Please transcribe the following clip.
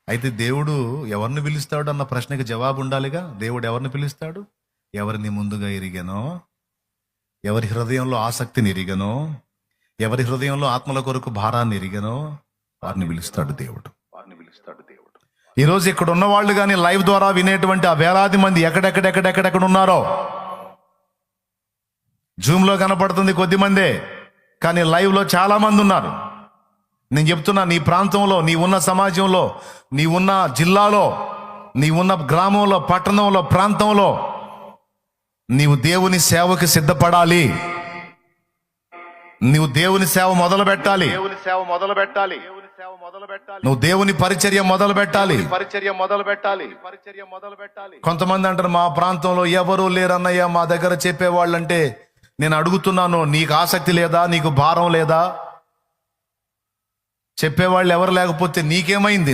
అయితే దేవుడు ఎవరిని పిలుస్తాడు అన్న ప్రశ్నకి జవాబు ఉండాలిగా. దేవుడు ఎవరిని పిలుస్తాడు? ఎవరిని ముందుగా ఎరిగానో, ఎవరి హృదయంలో ఆసక్తిని ఎరిగానో, ఎవరి హృదయంలో ఆత్మల కొరకు భారాన్ని ఎరిగానో వారిని పిలుస్తాడు దేవుడు. ఈరోజు ఇక్కడ ఉన్న వాళ్ళు కానీ లైవ్ ద్వారా వినేటువంటి ఆ వేలాది మంది ఎక్కడెక్కడెక్కడెక్కడెక్కడ ఉన్నారో, జూమ్లో కనపడుతుంది కొద్ది మందే, కానీ లైవ్లో చాలా మంది ఉన్నారు. నేను చెప్తున్నా, నీ ప్రాంతంలో, నీ ఉన్న సమాజంలో, నీ ఉన్న జిల్లాలో, నీ ఉన్న గ్రామంలో, పట్టణంలో, ప్రాంతంలో నీవు దేవుని సేవకి సిద్ధపడాలి. నీవు దేవుని సేవ మొదలు పెట్టాలి. నువ్వు దేవుని పరిచర్య మొదలు పెట్టాలి. కొంతమంది అంటారు, మా ప్రాంతంలో ఎవరు లేరన్నయ్య, మా దగ్గర చెప్పేవాళ్ళంటే. నేను అడుగుతున్నాను, నీకు ఆసక్తి లేదా? నీకు భారం లేదా? చెప్పేవాళ్ళు ఎవరు లేకపోతే నీకేమైంది?